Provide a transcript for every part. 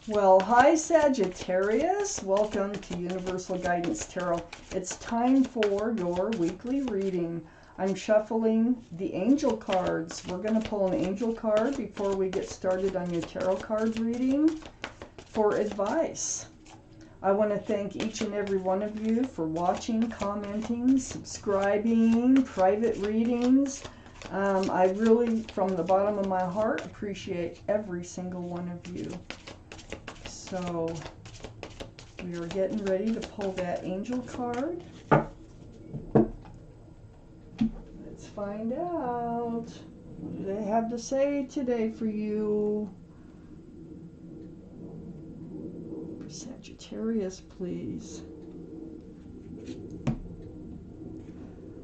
Well, hi Sagittarius. Welcome to Universal Guidance Tarot. It's time for your weekly reading. I'm shuffling the angel cards. We're going to pull an angel card before we get started on your tarot card reading for advice. I want to thank each and every one of you for watching, commenting, subscribing, private readings. I really, from the bottom of my heart, appreciate every single one of you. So we are getting ready to pull that angel card. Let's find out. What do they have to say today for you? For Sagittarius, please.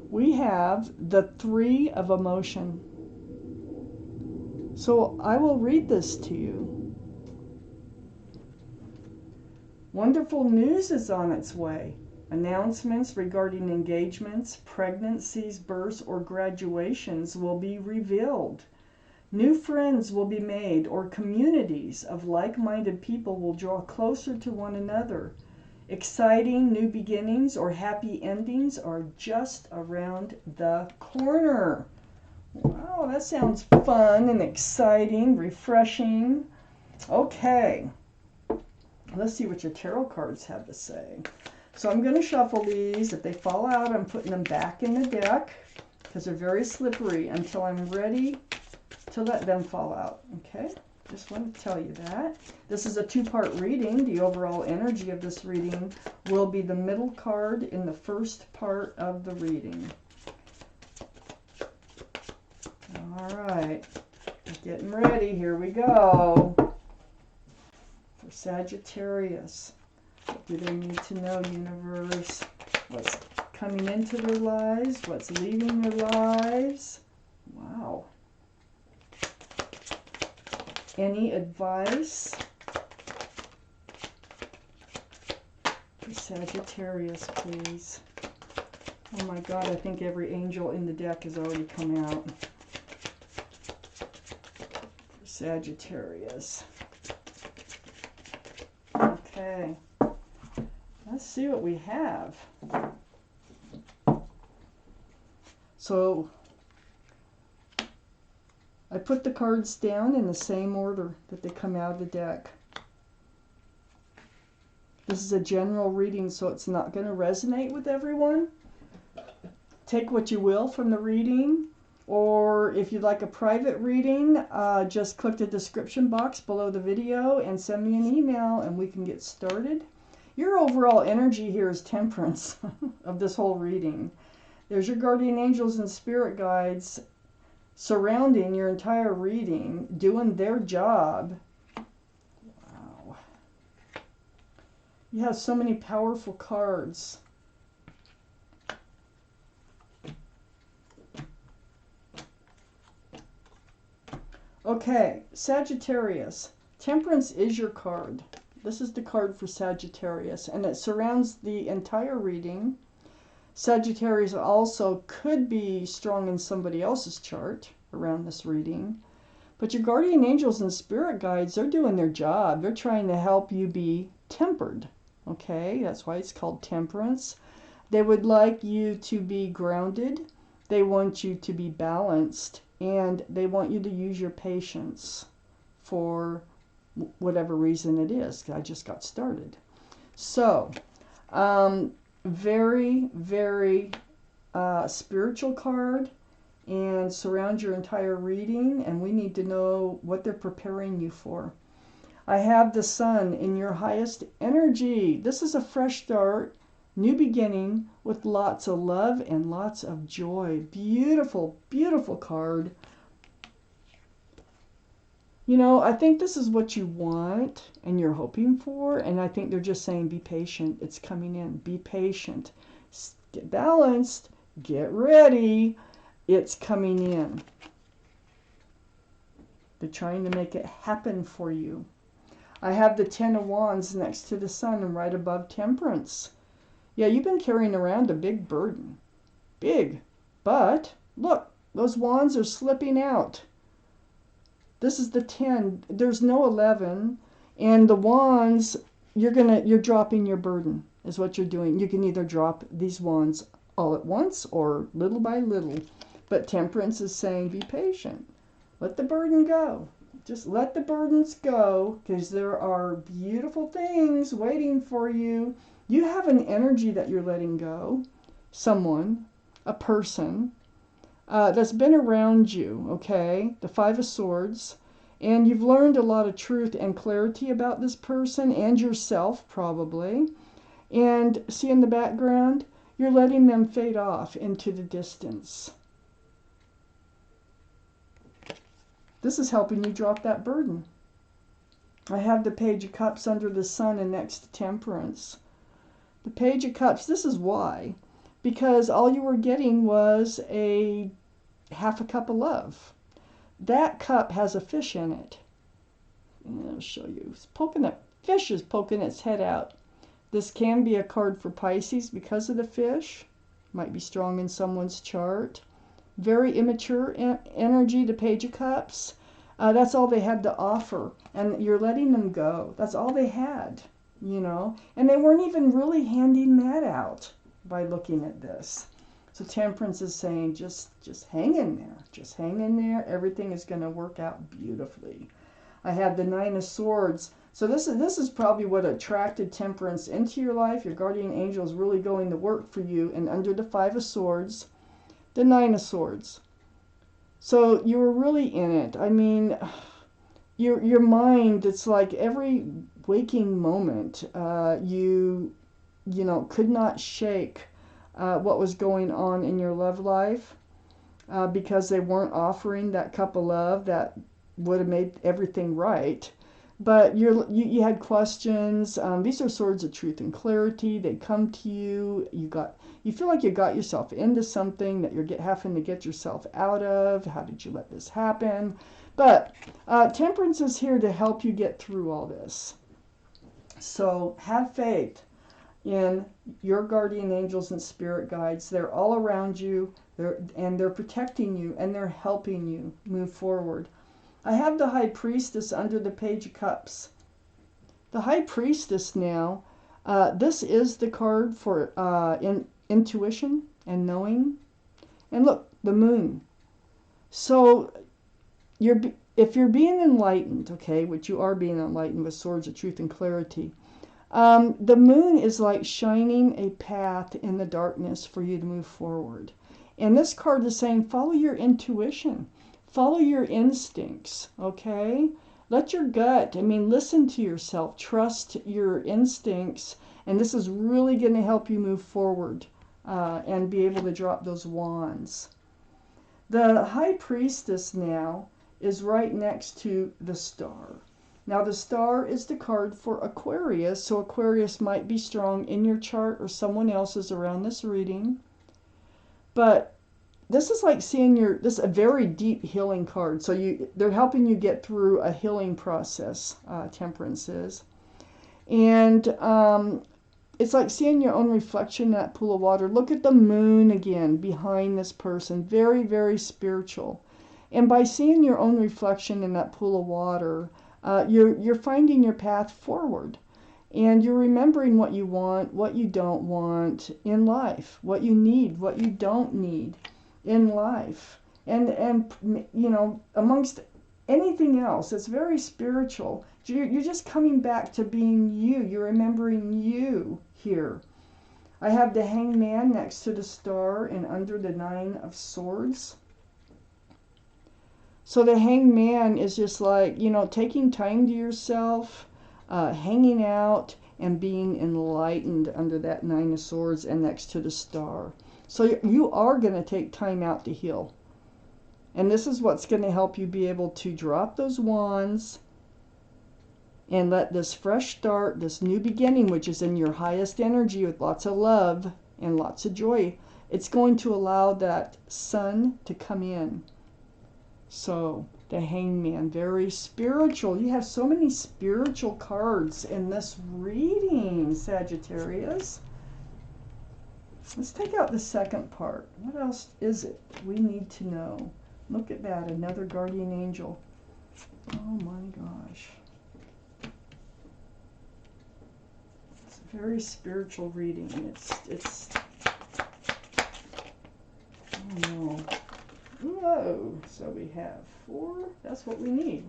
We have the Three of Emotion. So I will read this to you. Wonderful news is on its way. Announcements regarding engagements, pregnancies, births, or graduations will be revealed. New friends will be made, or communities of like-minded people will draw closer to one another. Exciting new beginnings or happy endings are just around the corner. Wow, that sounds fun and exciting, refreshing. Okay. Let's see what your tarot cards have to say. So I'm going to shuffle these. If they fall out, I'm putting them back in the deck because they're very slippery until I'm ready to let them fall out. Okay? Just want to tell you that. This is a two-part reading. The overall energy of this reading will be the middle card in the first part of the reading. All right. Getting ready. Here we go. For Sagittarius, what do they need to know, universe? What's coming into their lives? What's leaving their lives? Wow. Any advice for Sagittarius, please? Oh my God, I think every angel in the deck has already come out. For Sagittarius. Okay, let's see what we have. So I put the cards down in the same order that they come out of the deck. This is a general reading, so it's not going to resonate with everyone. Take what you will from the reading, or if you'd like a private reading, just click the description box below the video and send me an email and we can get started. Your overall energy here is temperance of this whole reading. There's your guardian angels and spirit guides surrounding your entire reading, doing their job. Wow. You have so many powerful cards. Okay, Sagittarius. Temperance is your card. This is the card for Sagittarius, and it surrounds the entire reading. Sagittarius also could be strong in somebody else's chart around this reading. But your guardian angels and spirit guides, they're doing their job. They're trying to help you be tempered. Okay, that's why it's called temperance. They would like you to be grounded. They want you to be balanced. And they want you to use your patience for whatever reason it is. I just got started. So, very, very spiritual card, and surround your entire reading, and we need to know what they're preparing you for. I have the sun in your highest energy. This is a fresh start, new beginning with lots of love and lots of joy. Beautiful, beautiful card. You know, I think this is what you want and you're hoping for, and I think they're just saying be patient. It's coming in. Be patient. Get balanced. Get ready. It's coming in. They're trying to make it happen for you. I have the Ten of Wands next to the sun and right above Temperance. Yeah, you've been carrying around a big burden. Big. But, look, those wands are slipping out. This is the 10. There's no 11. And the wands, you're dropping your burden, is what you're doing. You can either drop these wands all at once or little by little. But Temperance is saying, be patient. Let the burden go. Just let the burdens go, because there are beautiful things waiting for you. You have an energy that you're letting go. Someone, a person, that's been around you, okay? The Five of Swords. And you've learned a lot of truth and clarity about this person and yourself, probably. And see in the background, you're letting them fade off into the distance. This is helping you drop that burden. I have the Page of Cups under the Sun and next to Temperance. The Page of Cups, this is why. Because all you were getting was a half a cup of love. That cup has a fish in it. And I'll show you. Fish is poking its head out. This can be a card for Pisces because of the fish. Might be strong in someone's chart. Very immature energy, the Page of Cups. That's all they had to offer. And you're letting them go. That's all they had, you know. And they weren't even really handing that out by looking at this. So Temperance is saying, just hang in there. Just hang in there. Everything is going to work out beautifully. I have the Nine of Swords. So this is probably what attracted Temperance into your life. Your guardian angel is really going to work for you. And under the Five of Swords, the Nine of Swords. So you were really in it. I mean, your mind, it's like every waking moment, you know, could not shake what was going on in your love life because they weren't offering that cup of love that would have made everything right. But you had questions. These are swords of truth and clarity. They come to you. You feel like you got yourself into something that you're having to get yourself out of. How did you let this happen? But Temperance is here to help you get through all this. So have faith in your guardian angels and spirit guides. They're all around you, they're protecting you, and they're helping you move forward. I have the High Priestess under the Page of Cups. The High Priestess now, this is the card for intuition and knowing. And look, the Moon. So if you're being enlightened, okay, which you are being enlightened with swords of truth and clarity, the Moon is like shining a path in the darkness for you to move forward. And this card is saying, follow your intuition. Follow your instincts, okay? Let your gut, listen to yourself. Trust your instincts. And this is really going to help you move forward and be able to drop those wands. The High Priestess now is right next to the Star. Now the Star is the card for Aquarius, so Aquarius might be strong in your chart or someone else's around this reading. But this is like seeing this is a very deep healing card. So they're helping you get through a healing process, Temperance is. And it's like seeing your own reflection in that pool of water. Look at the Moon again behind this person. Very, very spiritual. And by seeing your own reflection in that pool of water, you're finding your path forward. And you're remembering what you want, what you don't want in life, what you need, what you don't need in life. And you know, amongst anything else, it's very spiritual. You're just coming back to being you. You're remembering you here. I have the Hanged Man next to the Star and under the Nine of Swords. So the Hanged Man is just like, you know, taking time to yourself, hanging out and being enlightened under that Nine of Swords and next to the Star. So you are going to take time out to heal. And this is what's going to help you be able to drop those wands and let this fresh start, this new beginning, which is in your highest energy with lots of love and lots of joy, it's going to allow that sun to come in. So the Hanged Man, very spiritual. You have so many spiritual cards in this reading, Sagittarius. Let's take out the second part. What else is it we need to know? Look at that, another guardian angel. Oh my gosh. Very spiritual reading. It's oh no. Whoa. So we have 4. That's what we need.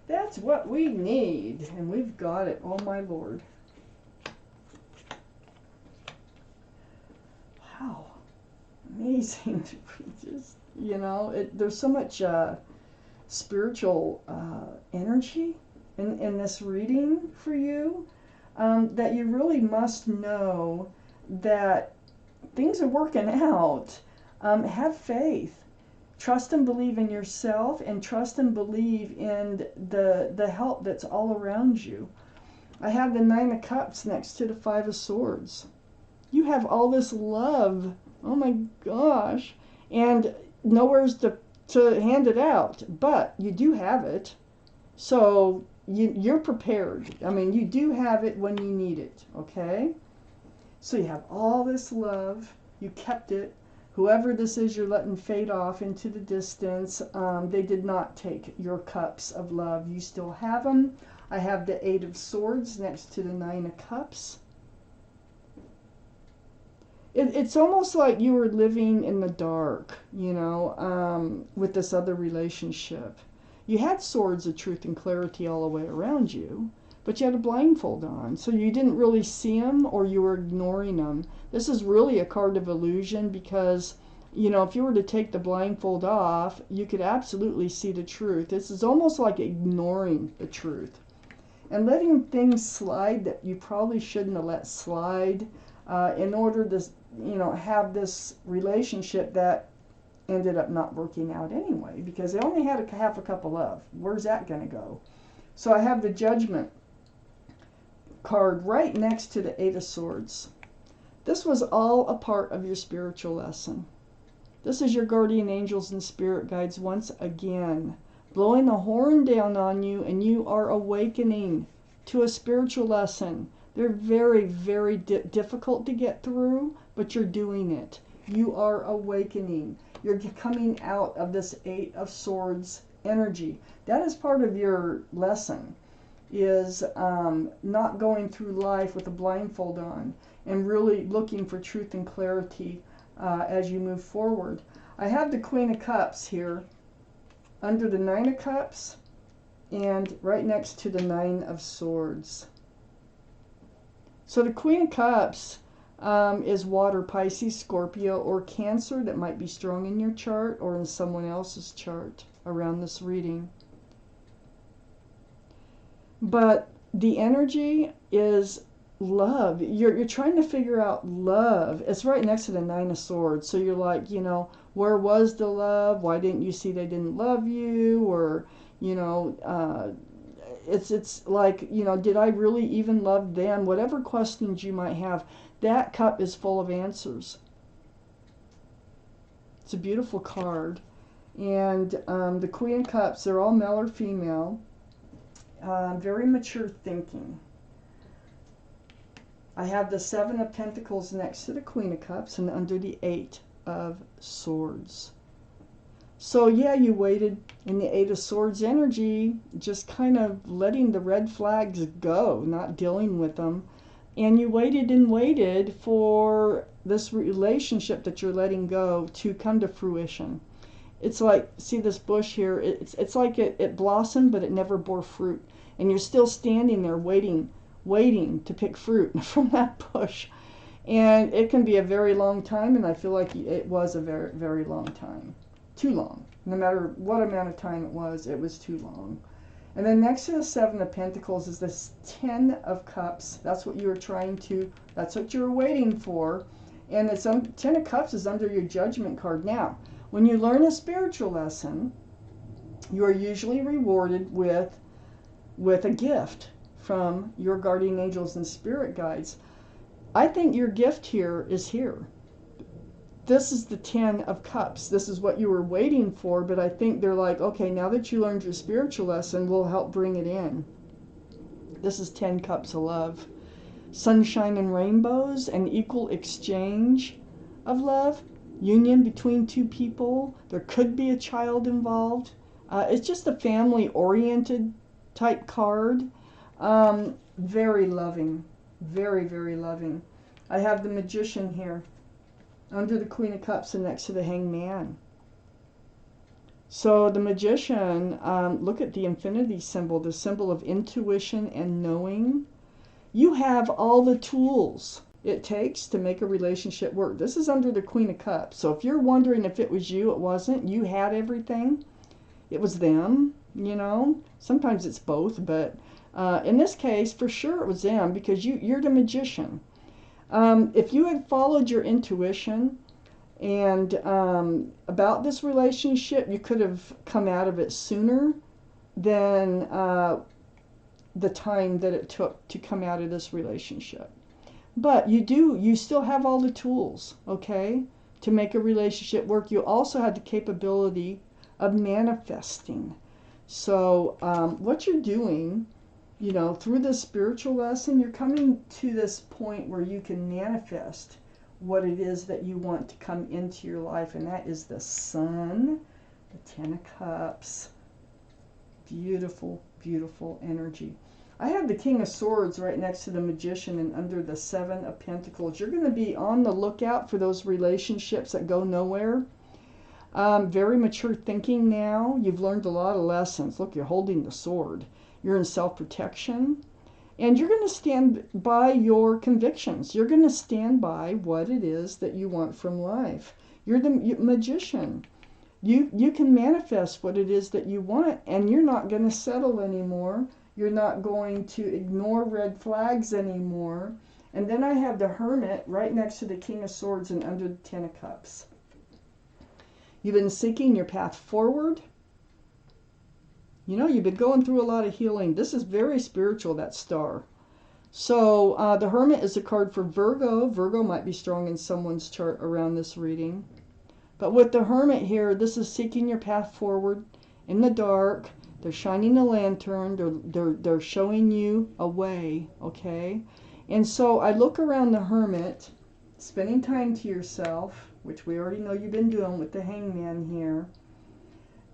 That's what we need. And we've got it. Oh my Lord. Wow. Amazing. Just, you know, there's so much spiritual energy in this reading for you, that you really must know that things are working out. Have faith. Trust and believe in yourself, and trust and believe in the help that's all around you. I have the 9 of Cups next to the 5 of Swords. You have all this love. Oh my gosh. And nowhere's to hand it out. But you do have it. So you're prepared. I mean, you do have it when you need it. Okay? So you have all this love. You kept it. Whoever this is you're letting fade off into the distance, they did not take your cups of love. You still have them. I have the 8 of Swords next to the 9 of Cups. It's almost like you were living in the dark, you know, with this other relationship. You had swords of truth and clarity all the way around you, but you had a blindfold on, so you didn't really see them, or you were ignoring them. This is really a card of illusion, because, you know, if you were to take the blindfold off, you could absolutely see the truth. This is almost like ignoring the truth and letting things slide that you probably shouldn't have let slide, in order to, you know, have this relationship that ended up not working out anyway, because they only had half a cup of love. Where's that going to go? So I have the Judgment card right next to the 8 of Swords. This was all a part of your spiritual lesson. This is your guardian angels and spirit guides once again, blowing the horn down on you, and you are awakening to a spiritual lesson. They're very, very difficult to get through, but you're doing it. You are awakening. You're coming out of this 8 of Swords energy. That is part of your lesson, is not going through life with a blindfold on, and really looking for truth and clarity as you move forward. I have the Queen of Cups here under the 9 of Cups and right next to the 9 of Swords. So the Queen of Cups is water, Pisces, Scorpio, or Cancer. That might be strong in your chart or in someone else's chart around this reading. But the energy is love. You're trying to figure out love. It's right next to the 9 of Swords. So you're like, you know, where was the love? Why didn't you see they didn't love you? Or, you know, it's like, you know, did I really even love them? Whatever questions you might have, that cup is full of answers. It's a beautiful card. And the Queen of Cups, they're all male or female. Very mature thinking. I have the 7 of Pentacles next to the Queen of Cups and under the 8 of Swords. So yeah, you waited in the 8 of Swords energy, just kind of letting the red flags go, not dealing with them. And you waited and waited for this relationship that you're letting go to come to fruition. It's like, see this bush here, it's like it blossomed, but it never bore fruit. And you're still standing there waiting to pick fruit from that bush. And it can be a very long time, and I feel like it was a very, very long time. Too long. No matter what amount of time it was too long. And then next to the 7 of Pentacles is this 10 of Cups. That's what you were that's what you were waiting for. And it's 10 of Cups is under your Judgment card. Now, when you learn a spiritual lesson, you are usually rewarded with a gift from your guardian angels and spirit guides. I think your gift here is here. This is the 10 of Cups. This is what you were waiting for, but I think they're like, okay, now that you learned your spiritual lesson, we'll help bring it in. This is 10 Cups of love. Sunshine and rainbows, an equal exchange of love, union between two people. There could be a child involved. It's just a family-oriented type card. Very loving, Very, very loving. I have the Magician here under the Queen of Cups and next to the Hanged Man. So the Magician, look at the infinity symbol, the symbol of intuition and knowing. You have all the tools it takes to make a relationship work. This is under the Queen of Cups. So if you're wondering if it was you, it wasn't. You had everything. It was them, you know. Sometimes it's both, but in this case, for sure it was them, because you're the Magician. If you had followed your intuition and about this relationship, you could have come out of it sooner than the time that it took to come out of this relationship. But you still have all the tools, okay, to make a relationship work. You also have the capability of manifesting. So what you're doing, you know, through this spiritual lesson, you're coming to this point where you can manifest what it is that you want to come into your life, and that is the Sun, the Ten of Cups. Beautiful, beautiful energy. I have the King of Swords right next to the Magician and under the Seven of Pentacles. You're going to be on the lookout for those relationships that go nowhere. Very mature thinking now. You've learned a lot of lessons. Look, you're holding the sword. You're in self-protection. And you're going to stand by your convictions. You're going to stand by what it is that you want from life. You're the Magician. You can manifest what it is that you want, and you're not going to settle anymore. You're not going to ignore red flags anymore. And then I have the Hermit right next to the King of Swords and under the Ten of Cups. You've been seeking your path forward. You know, you've been going through a lot of healing. This is very spiritual, that star. So the Hermit is a card for Virgo. Virgo might be strong in someone's chart around this reading. But with the Hermit here, this is seeking your path forward in the dark. They're shining a lantern. They're showing you a way, okay? And so I look around the Hermit, spending time to yourself, which we already know you've been doing with the Hangman here.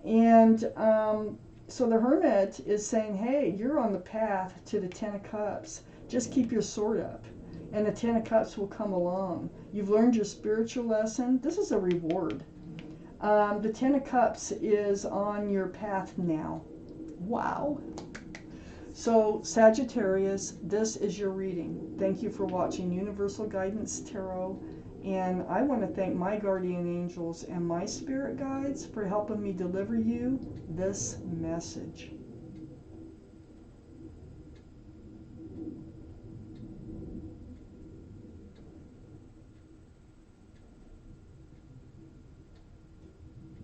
And so the Hermit is saying, hey, you're on the path to the Ten of Cups. Just keep your sword up, and the Ten of Cups will come along. You've learned your spiritual lesson. This is a reward. The Ten of Cups is on your path now. Wow. So, Sagittarius, this is your reading. Thank you for watching Universal Guidance Tarot. And I want to thank my guardian angels and my spirit guides for helping me deliver you this message.